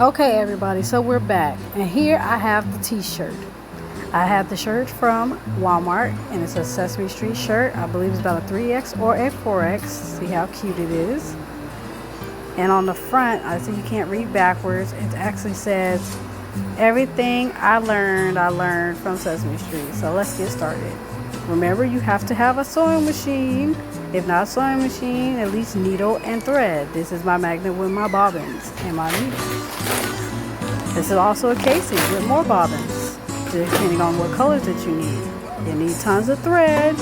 Okay everybody, so we're back and here I have the t-shirt. I have the shirt from Walmart and it's a Sesame Street shirt. I believe it's about a 3X or a 4X. See how cute it is. And on the front, I see you can't read backwards. It actually says, everything I learned from Sesame Street. So let's get started. Remember, you have to have a sewing machine. If not a sewing machine, at least needle and thread. This is my magnet with my bobbins and my needles. This is also a casing with more bobbins, depending on what colors that you need. You need tons of thread.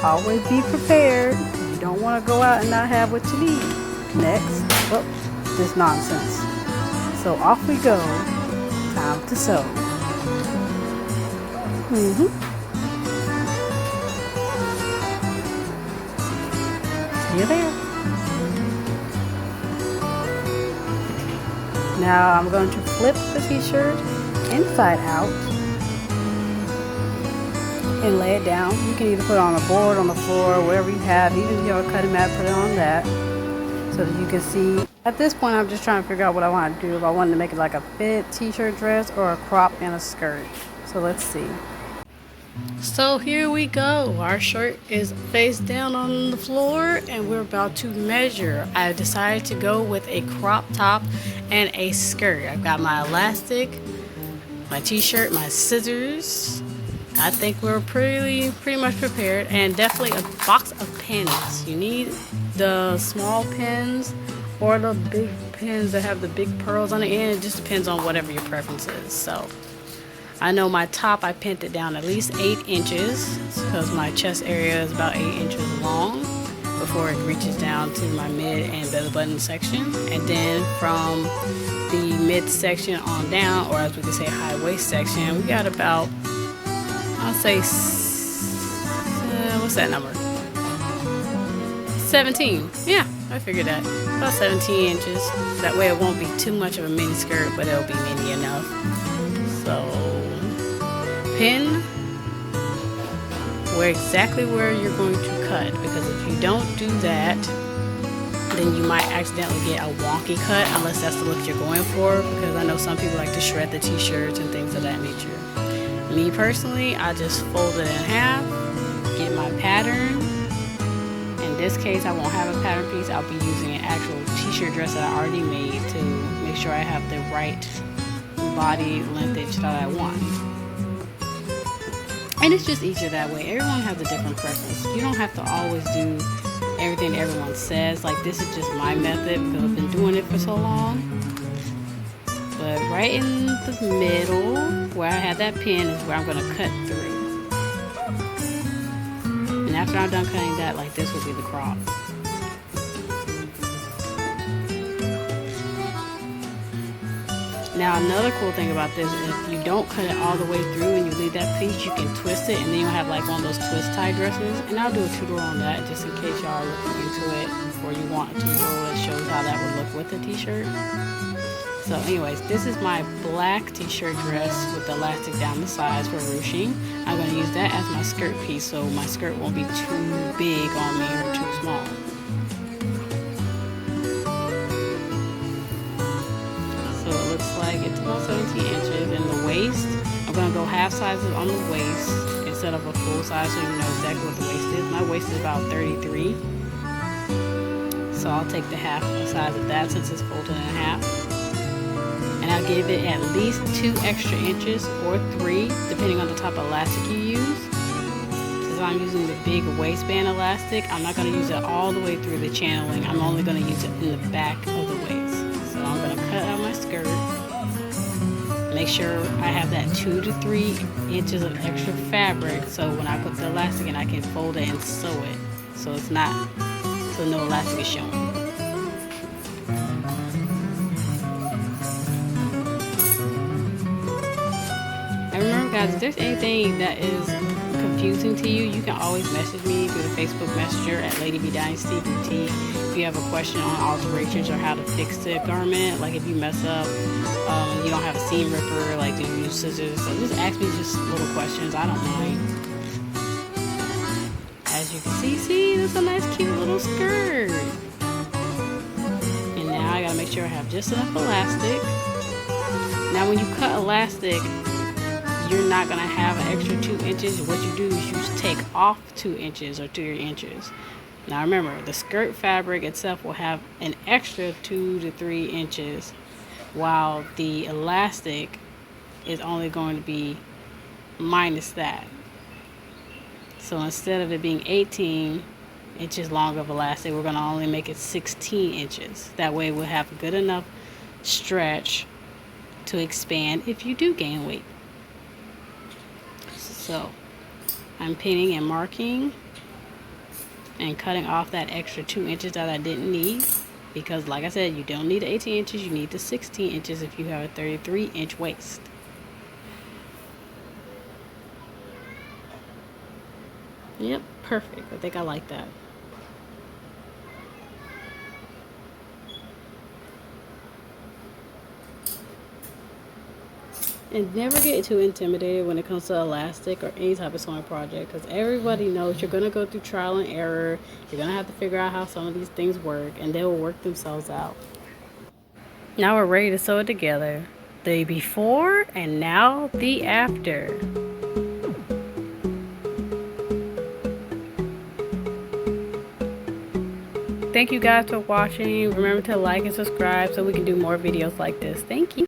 Always be prepared. You don't want to go out and not have what you need. Next, well, this nonsense. So off we go. Time to sew. See you there. Now I'm going to flip the t-shirt inside out and lay it down. You can either put it on a board, on the floor, wherever you have. Even if you have a cutting mat, put it on that so that you can see. At this point, I'm just trying to figure out what I want to do. If I wanted to make it like a fit t-shirt dress or a crop and a skirt. So let's see. So here we go. Our shirt is face down on the floor and we're about to measure. I decided to go with a crop top and a skirt. I've got my elastic, my t-shirt, my scissors. I think we're pretty much prepared, and definitely a box of pins. You need the small pins or the big pins that have the big pearls on the end. It just depends on whatever your preference is. So I know my top, I pinned it down at least 8 inches because my chest area is about 8 inches long before it reaches down to my mid and belly button section. And then from the mid section on down, or as we can say high waist section, we got about, I'll say, what's that number? 17. Yeah, I figured that. About 17 inches. That way it won't be too much of a mini skirt, but it'll be mini enough. So pin exactly where you're going to cut, because if you don't do that, then you might accidentally get a wonky cut, unless that's the look you're going for, because I know some people like to shred the t-shirts and things of that nature. Me personally, I just fold it in half, get my pattern. In this case, I won't have a pattern piece. I'll be using an actual t-shirt dress that I already made to make sure I have the right body lengthage that I want. And it's just easier that way. Everyone has a different preference. You don't have to always do everything everyone says. Like, this is just my method because I've been doing it for so long. But right in the middle where I have that pin is where I'm going to cut through. And after I'm done cutting that, like, this will be the crop. Now another cool thing about this is if you don't cut it all the way through and you leave that piece, you can twist it, and then you'll have like one of those twist tie dresses. And I'll do a tutorial on that just in case y'all are looking into it or you want a tutorial that shows how that would look with the t-shirt. So anyways, this is my black t-shirt dress with the elastic down the sides for ruching. I'm going to use that as my skirt piece so my skirt won't be too big on me or too small. So it looks like it's about 17 inches. In the waist, I'm going to go half sizes on the waist instead of a full size so you know exactly what the waist is. My waist is about 33. So I'll take the half size of that since it's folded in half. And I'll give it at least 2 extra inches or 3, depending on the type of elastic you use. Since I'm using the big waistband elastic, I'm not going to use it all the way through the channeling. I'm only going to use it in the back of the waist. So I'm going to cut out my skirt. Make sure I have that 2 to 3 inches of extra fabric, so when I put the elastic in, I can fold it and sew it. So it's not, so no elastic is showing. Remember guys, if there's anything that is confusing to you, you can always message me through the Facebook Messenger at Lady-V-Dynasty Boutique. If you have a question on alterations or how to fix the garment, like if you mess up, you don't have a seam ripper, like do you use scissors, so just ask me just little questions, I don't mind. As you can see, that's a nice cute little skirt. And now I gotta make sure I have just enough elastic. Now when you cut elastic, you're not going to have an extra 2 inches. What you do is you just take off 2 inches or 3 inches. Now remember, the skirt fabric itself will have an extra 2 to 3 inches, while the elastic is only going to be minus that. So instead of it being 18 inches long of elastic, we're going to only make it 16 inches. That way we'll have good enough stretch to expand if you do gain weight. So I'm pinning and marking and cutting off that extra 2 inches that I didn't need, because like I said, you don't need the 18 inches, you need the 16 inches if you have a 33-inch waist. Yep, perfect. I think I like that. And never get too intimidated when it comes to elastic or any type of sewing project, because everybody knows you're going to go through trial and error. You're going to have to figure out how some of these things work, and they will work themselves out. Now we're ready to sew it together. The before and now the after. Thank you guys for watching. Remember to like and subscribe so we can do more videos like this. Thank you.